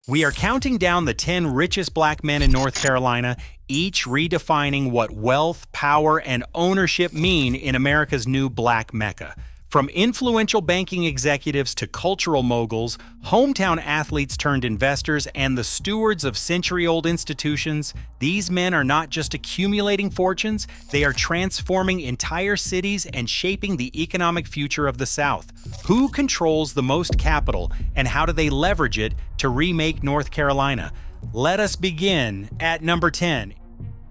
We are counting down the 10 richest black men in North Carolina, each redefining what wealth, power, and ownership mean in America's new Black Mecca. From influential banking executives to cultural moguls, hometown athletes turned investors, and the stewards of century-old institutions, these men are not just accumulating fortunes, they are transforming entire cities and shaping the economic future of the South. Who controls the most capital, and how do they leverage it to remake North Carolina? Let us begin at number 10.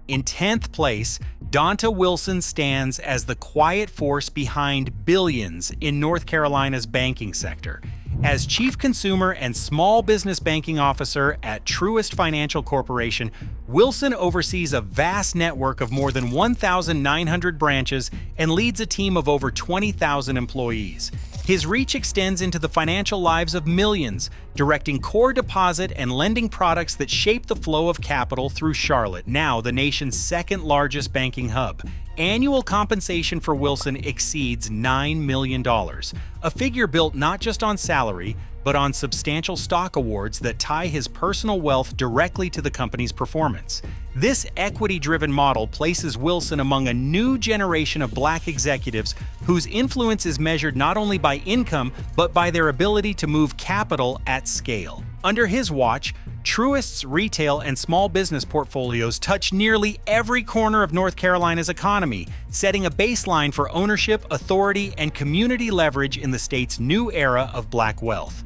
In 10th place, Donta Wilson stands as the quiet force behind billions in North Carolina's banking sector. As Chief Consumer and Small Business Banking Officer at Truist Financial Corporation, Wilson oversees a vast network of more than 1,900 branches and leads a team of over 20,000 employees. His reach extends into the financial lives of millions, directing core deposit and lending products that shape the flow of capital through Charlotte, now the nation's second-largest banking hub. Annual compensation for Wilson exceeds $9 million, a figure built not just on salary, but on substantial stock awards that tie his personal wealth directly to the company's performance. This equity-driven model places Wilson among a new generation of black executives whose influence is measured not only by income, but by their ability to move capital at scale. Under his watch, Truist's retail and small business portfolios touch nearly every corner of North Carolina's economy, setting a baseline for ownership, authority, and community leverage in the state's new era of black wealth.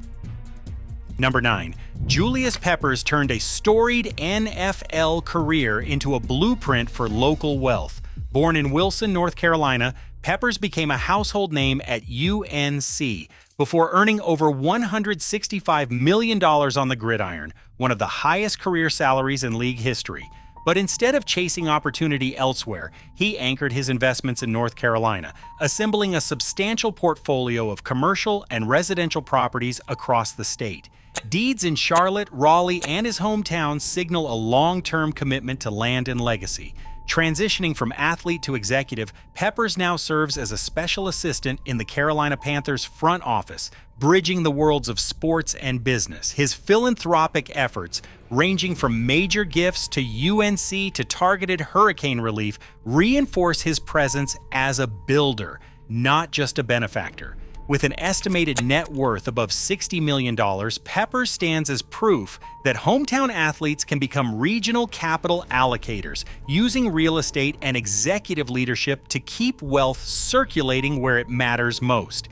Number 9. Julius Peppers turned a storied NFL career into a blueprint for local wealth. Born in Wilson, North Carolina, Peppers became a household name at UNC before earning over $165 million on the gridiron, one of the highest career salaries in league history. But instead of chasing opportunity elsewhere, he anchored his investments in North Carolina, assembling a substantial portfolio of commercial and residential properties across the state. Deeds in Charlotte, Raleigh, and his hometown signal a long-term commitment to land and legacy. Transitioning from athlete to executive, Peppers now serves as a special assistant in the Carolina Panthers front office, bridging the worlds of sports and business. His philanthropic efforts, ranging from major gifts to UNC to targeted hurricane relief, reinforce his presence as a builder, not just a benefactor. With an estimated net worth above $60 million, Peppers stands as proof that hometown athletes can become regional capital allocators, using real estate and executive leadership to keep wealth circulating where it matters most.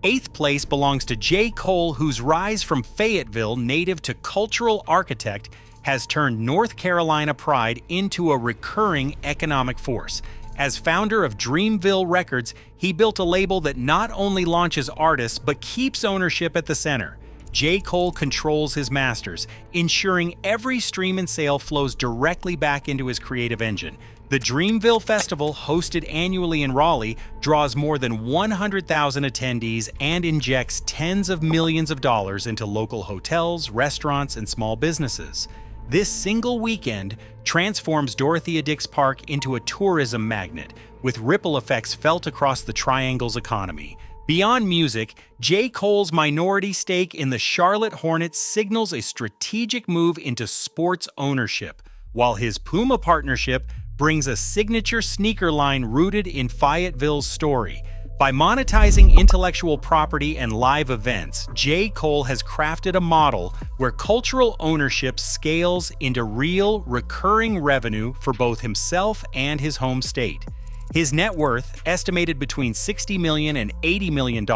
8th place belongs to J. Cole, whose rise from Fayetteville native to cultural architect has turned North Carolina pride into a recurring economic force. As founder of Dreamville Records, he built a label that not only launches artists but keeps ownership at the center. J. Cole controls his masters, ensuring every stream and sale flows directly back into his creative engine. The Dreamville Festival, hosted annually in Raleigh, draws more than 100,000 attendees and injects tens of millions of dollars into local hotels, restaurants, and small businesses. This single weekend transforms Dorothea Dix Park into a tourism magnet, with ripple effects felt across the Triangle's economy. Beyond music, J. Cole's minority stake in the Charlotte Hornets signals a strategic move into sports ownership, while his Puma partnership brings a signature sneaker line rooted in Fayetteville's story. By monetizing intellectual property and live events, J. Cole has crafted a model where cultural ownership scales into real, recurring revenue for both himself and his home state. His net worth, estimated between $60 million and $80 million,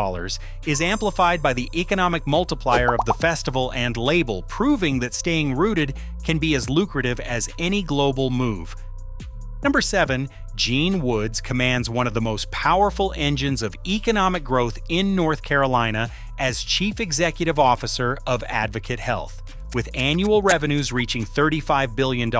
is amplified by the economic multiplier of the festival and label, proving that staying rooted can be as lucrative as any global move. Number 7. Gene Woods commands one of the most powerful engines of economic growth in North Carolina as Chief Executive Officer of Advocate Health. With annual revenues reaching $35 billion,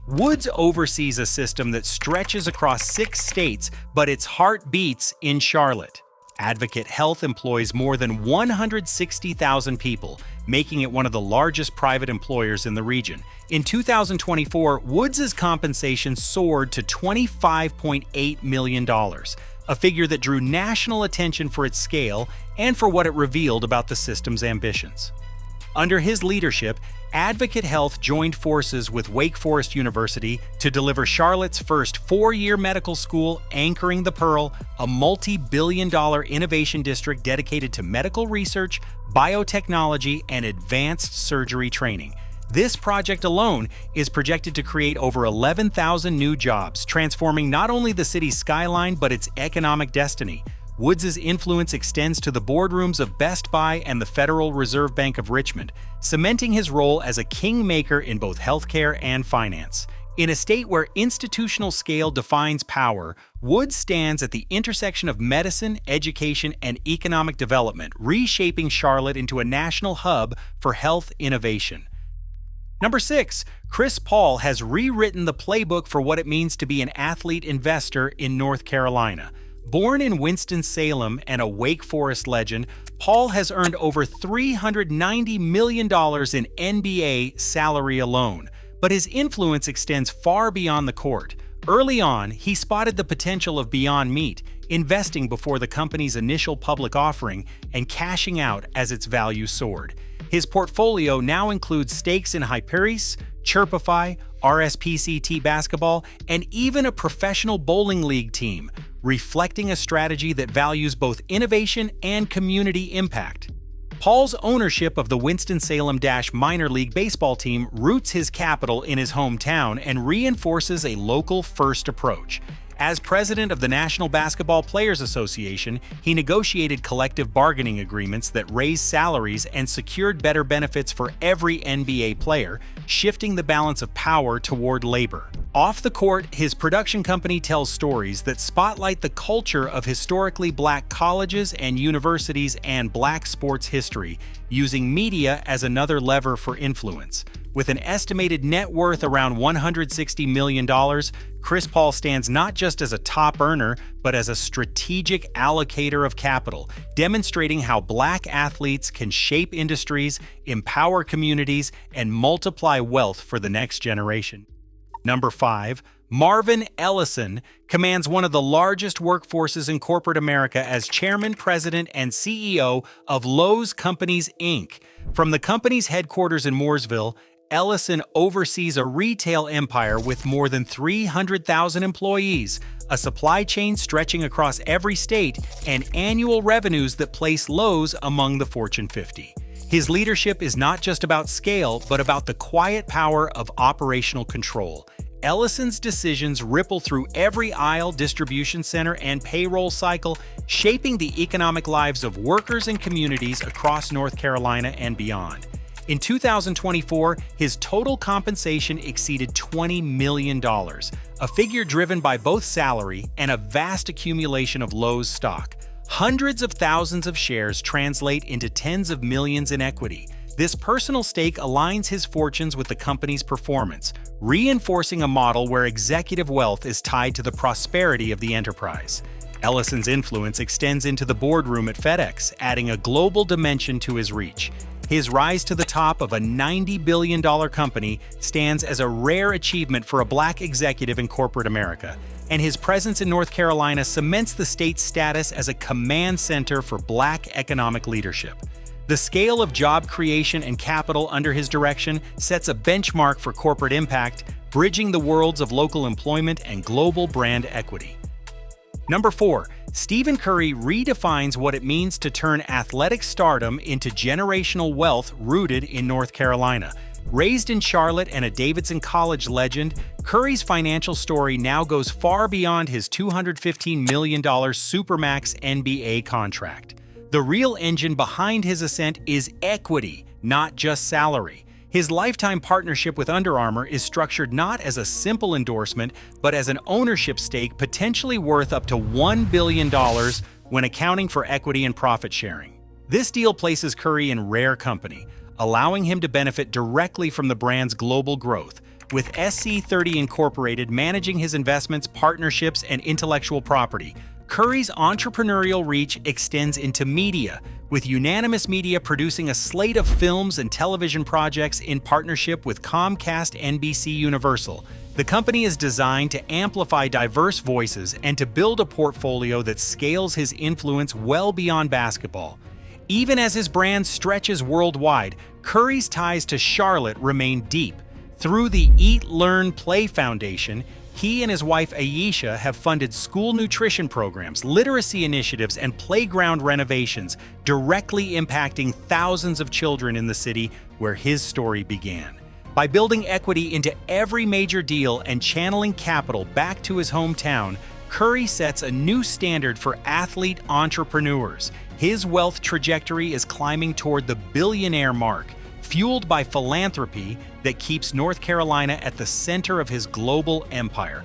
Woods oversees a system that stretches across 6 states, but its heart beats in Charlotte. Advocate Health employs more than 160,000 people, making it one of the largest private employers in the region. In 2024, Woods' compensation soared to $25.8 million, a figure that drew national attention for its scale and for what it revealed about the system's ambitions. Under his leadership, Advocate Health joined forces with Wake Forest University to deliver Charlotte's first four-year medical school, anchoring the Pearl, a multi-billion-dollar innovation district dedicated to medical research, biotechnology, and advanced surgery training. This project alone is projected to create over 11,000 new jobs, transforming not only the city's skyline but its economic destiny. Woods' influence extends to the boardrooms of Best Buy and the Federal Reserve Bank of Richmond, cementing his role as a kingmaker in both healthcare and finance. In a state where institutional scale defines power, Woods stands at the intersection of medicine, education, and economic development, reshaping Charlotte into a national hub for health innovation. Number 6. Chris Paul has rewritten the playbook for what it means to be an athlete investor in North Carolina. Born in Winston-Salem and a Wake Forest legend, Paul has earned over $390 million in NBA salary alone, but his influence extends far beyond the court. Early on, he spotted the potential of Beyond Meat, investing before the company's initial public offering and cashing out as its value soared. His portfolio now includes stakes in Hyperis, Chirpify, RSPCT basketball, and even a professional bowling league team, reflecting a strategy that values both innovation and community impact. Paul's ownership of the Winston-Salem minor league baseball team roots his capital in his hometown and reinforces a local-first approach. As president of the National Basketball Players Association, he negotiated collective bargaining agreements that raised salaries and secured better benefits for every NBA player, shifting the balance of power toward labor. Off the court, his production company tells stories that spotlight the culture of historically black colleges and universities and black sports history, using media as another lever for influence. With an estimated net worth around $160 million, Chris Paul stands not just as a top earner, but as a strategic allocator of capital, demonstrating how black athletes can shape industries, empower communities, and multiply wealth for the next generation. Number 5. Marvin Ellison commands one of the largest workforces in corporate America as chairman, president, and CEO of Lowe's Companies, Inc. From the company's headquarters in Mooresville, Ellison oversees a retail empire with more than 300,000 employees, a supply chain stretching across every state, and annual revenues that place Lowe's among the Fortune 50. His leadership is not just about scale, but about the quiet power of operational control. Ellison's decisions ripple through every aisle, distribution center, and payroll cycle, shaping the economic lives of workers and communities across North Carolina and beyond. In 2024, his total compensation exceeded $20 million, a figure driven by both salary and a vast accumulation of Lowe's stock. Hundreds of thousands of shares translate into tens of millions in equity. This personal stake aligns his fortunes with the company's performance, reinforcing a model where executive wealth is tied to the prosperity of the enterprise. Ellison's influence extends into the boardroom at FedEx, adding a global dimension to his reach. His rise to the top of a $90 billion company stands as a rare achievement for a black executive in corporate America, and his presence in North Carolina cements the state's status as a command center for black economic leadership. The scale of job creation and capital under his direction sets a benchmark for corporate impact, bridging the worlds of local employment and global brand equity. Number 4. Stephen Curry redefines what it means to turn athletic stardom into generational wealth rooted in North Carolina. Raised in Charlotte and a Davidson College legend, Curry's financial story now goes far beyond his $215 million Supermax NBA contract. The real engine behind his ascent is equity, not just salary. His lifetime partnership with Under Armour is structured not as a simple endorsement, but as an ownership stake potentially worth up to $1 billion when accounting for equity and profit sharing. This deal places Curry in rare company, allowing him to benefit directly from the brand's global growth, with SC30 Incorporated managing his investments, partnerships, and intellectual property. Curry's entrepreneurial reach extends into media, with Unanimous Media producing a slate of films and television projects in partnership with Comcast NBC Universal. The company is designed to amplify diverse voices and to build a portfolio that scales his influence well beyond basketball. Even as his brand stretches worldwide, Curry's ties to Charlotte remain deep. Through the Eat, Learn, Play Foundation, he and his wife Aisha have funded school nutrition programs, literacy initiatives, and playground renovations, directly impacting thousands of children in the city where his story began. By building equity into every major deal and channeling capital back to his hometown, Curry sets a new standard for athlete entrepreneurs. His wealth trajectory is climbing toward the billionaire mark, fueled by philanthropy that keeps North Carolina at the center of his global empire.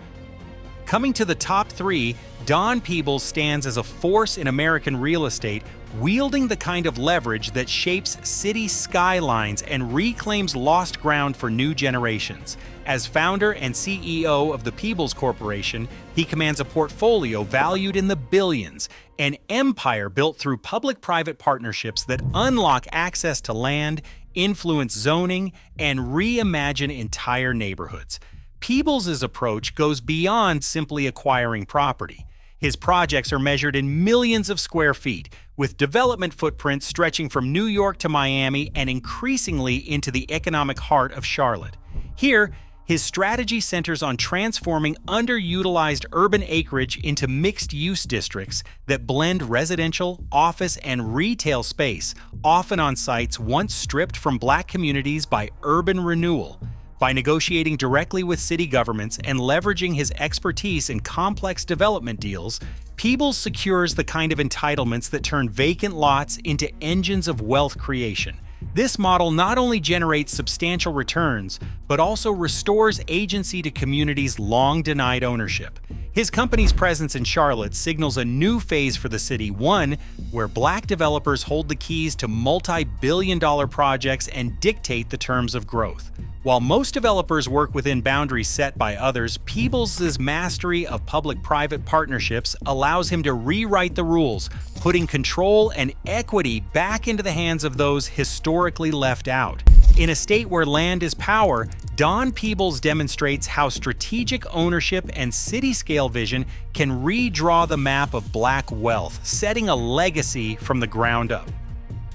Coming to the top three, Don Peebles stands as a force in American real estate, wielding the kind of leverage that shapes city skylines and reclaims lost ground for new generations. As founder and CEO of the Peebles Corporation, he commands a portfolio valued in the billions, an empire built through public-private partnerships that unlock access to land, influence zoning, and reimagine entire neighborhoods. Peebles' approach goes beyond simply acquiring property. His projects are measured in millions of square feet, with development footprints stretching from New York to Miami and increasingly into the economic heart of Charlotte. Here, his strategy centers on transforming underutilized urban acreage into mixed-use districts that blend residential, office, and retail space, often on sites once stripped from Black communities by urban renewal. By negotiating directly with city governments and leveraging his expertise in complex development deals, Peebles secures the kind of entitlements that turn vacant lots into engines of wealth creation. This model not only generates substantial returns, but also restores agency to communities long denied ownership. His company's presence in Charlotte signals a new phase for the city, one where Black developers hold the keys to multi-billion-dollar projects and dictate the terms of growth. While most developers work within boundaries set by others, Peebles' mastery of public-private partnerships allows him to rewrite the rules, putting control and equity back into the hands of those historically left out. In a state where land is power, Don Peebles demonstrates how strategic ownership and city-scale vision can redraw the map of Black wealth, setting a legacy from the ground up.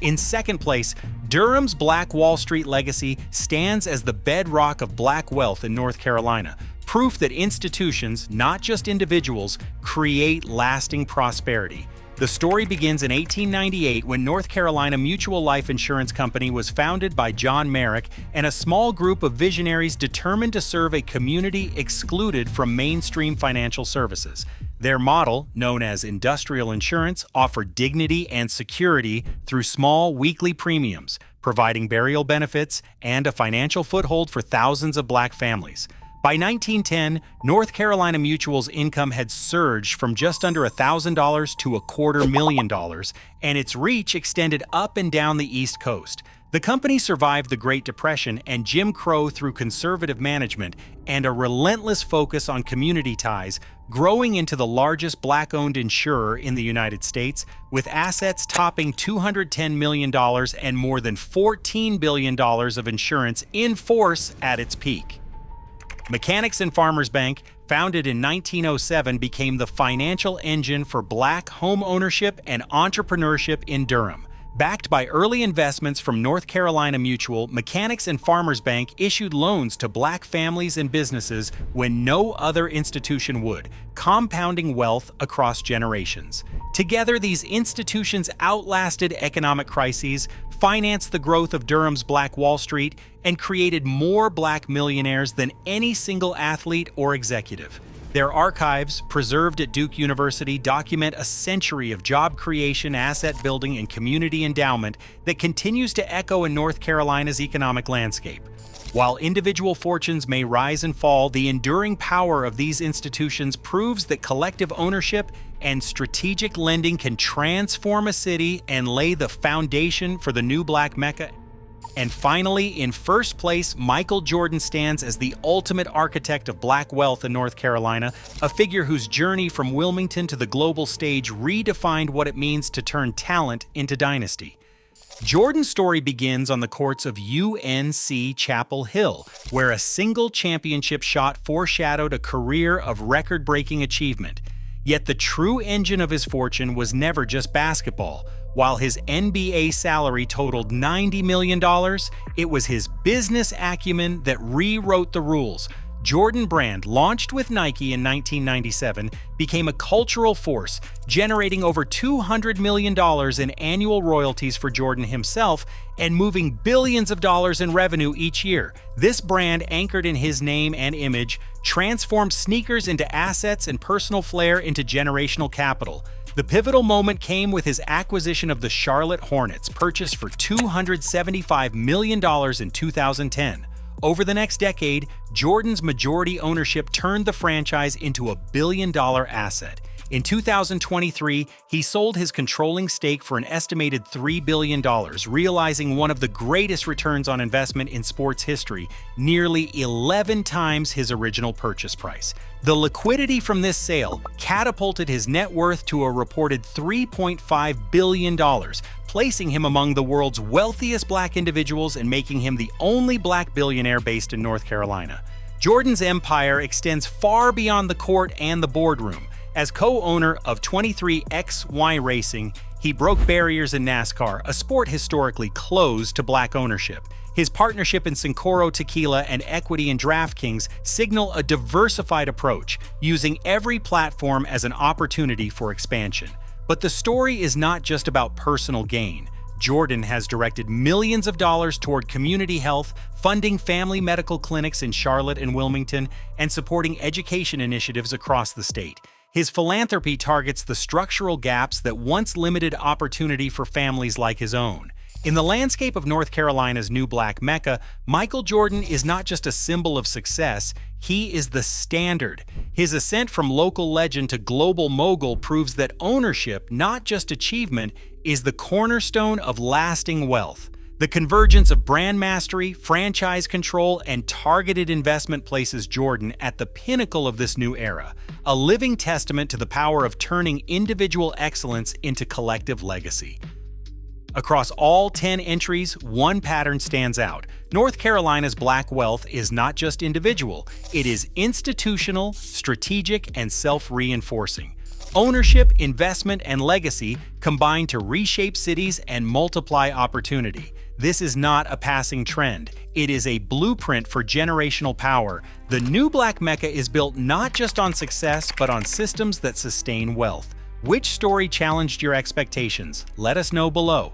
In second place, Durham's Black Wall Street legacy stands as the bedrock of Black wealth in North Carolina, proof that institutions, not just individuals, create lasting prosperity. The story begins in 1898 when North Carolina Mutual Life Insurance Company was founded by John Merrick and a small group of visionaries determined to serve a community excluded from mainstream financial services. Their model, known as industrial insurance, offered dignity and security through small weekly premiums, providing burial benefits and a financial foothold for thousands of Black families. By 1910, North Carolina Mutual's income had surged from just under $1,000 to $250,000, and its reach extended up and down the East Coast. The company survived the Great Depression and Jim Crow through conservative management and a relentless focus on community ties, growing into the largest Black-owned insurer in the United States, with assets topping $210 million and more than $14 billion of insurance in force at its peak. Mechanics and Farmers Bank, founded in 1907, became the financial engine for Black home ownership and entrepreneurship in Durham. Backed by early investments from North Carolina Mutual, Mechanics and Farmers Bank issued loans to Black families and businesses when no other institution would, compounding wealth across generations. Together, these institutions outlasted economic crises, financed the growth of Durham's Black Wall Street, and created more Black millionaires than any single athlete or executive. Their archives, preserved at Duke University, document a century of job creation, asset building, and community endowment that continues to echo in North Carolina's economic landscape. While individual fortunes may rise and fall, the enduring power of these institutions proves that collective ownership and strategic lending can transform a city and lay the foundation for the new Black Mecca. And finally, in first place, Michael Jordan stands as the ultimate architect of Black wealth in North Carolina, a figure whose journey from Wilmington to the global stage redefined what it means to turn talent into dynasty. Jordan's story begins on the courts of UNC Chapel Hill, where a single championship shot foreshadowed a career of record-breaking achievement. Yet the true engine of his fortune was never just basketball. While his NBA salary totaled $90 million, it was his business acumen that rewrote the rules. Jordan brand, launched with Nike in 1997, became a cultural force, generating over $200 million in annual royalties for Jordan himself and moving billions of dollars in revenue each year. This brand, anchored in his name and image, transformed sneakers into assets and personal flair into generational capital. The pivotal moment came with his acquisition of the Charlotte Hornets, purchased for $275 million in 2010. Over the next decade, Jordan's majority ownership turned the franchise into a billion-dollar asset. In 2023, he sold his controlling stake for an estimated $3 billion, realizing one of the greatest returns on investment in sports history, nearly 11 times his original purchase price. The liquidity from this sale catapulted his net worth to a reported $3.5 billion, placing him among the world's wealthiest black individuals and making him the only black billionaire based in North Carolina. Jordan's empire extends far beyond the court and the boardroom. As co-owner of 23XY Racing, he broke barriers in NASCAR, a sport historically closed to black ownership. His partnership in Sincoro Tequila and equity in DraftKings signal a diversified approach, using every platform as an opportunity for expansion. But the story is not just about personal gain. Jordan has directed millions of dollars toward community health, funding family medical clinics in Charlotte and Wilmington, and supporting education initiatives across the state. His philanthropy targets the structural gaps that once limited opportunity for families like his own. In the landscape of North Carolina's new Black Mecca, Michael Jordan is not just a symbol of success, he is the standard. His ascent from local legend to global mogul proves that ownership, not just achievement, is the cornerstone of lasting wealth. The convergence of brand mastery, franchise control, and targeted investment places Jordan at the pinnacle of this new era, a living testament to the power of turning individual excellence into collective legacy. Across all 10 entries, one pattern stands out. North Carolina's black wealth is not just individual, it is institutional, strategic, and self-reinforcing. Ownership, investment, and legacy combine to reshape cities and multiply opportunity. This is not a passing trend. It is a blueprint for generational power. The new Black Mecca is built not just on success, but on systems that sustain wealth. Which story challenged your expectations? Let us know below.